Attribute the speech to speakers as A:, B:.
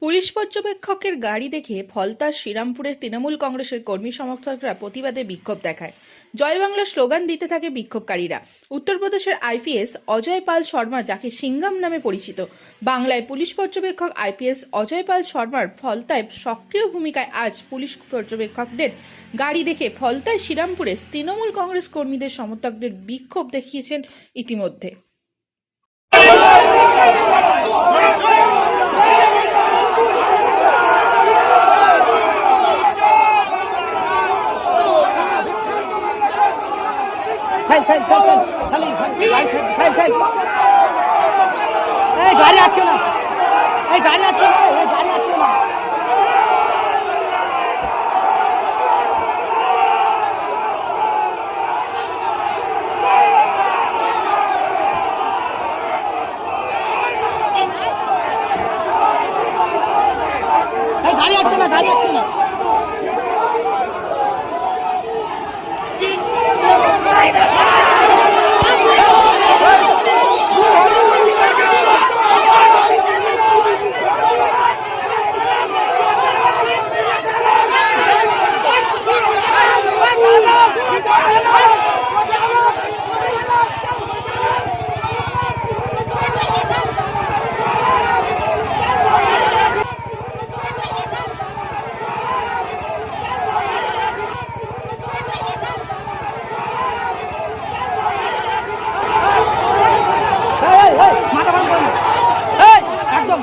A: Police পর্যবেক্ষকের গাড়ি দেখে ফলতার শ্রীরামপুরের তৃণমূল কংগ্রেসের কর্মী সমর্থকরা প্রতিবাদে বিক্ষোভ দেখায়। জয় বাংলা স্লোগান দিতে থাকে বিক্ষোভকারীরা। উত্তরপ্রদেশের আইপিএস অজয় পাল শর্মা, যাকে সিঙ্গাম নামে পরিচিত, বাংলায় পুলিশ পর্যবেক্ষক আইপিএস অজয় পাল শর্মার ফলতায় সক্রিয় ভূমিকায় আজ পুলিশ পর্যবেক্ষকদের গাড়ি দেখে ফলতায় শ্রীরামপুরে তৃণমূল কংগ্রেস কর্মীদের সমর্থকদের বিক্ষোভ দেখিয়েছেন ইতিমধ্যে।
B: साइड खाली साइड गाड़ी आटके ना, गाड़ी आटके ना, गाड़ी आटके ना। गाड़ी आटके ना, गाड़ी आटके ना। একদম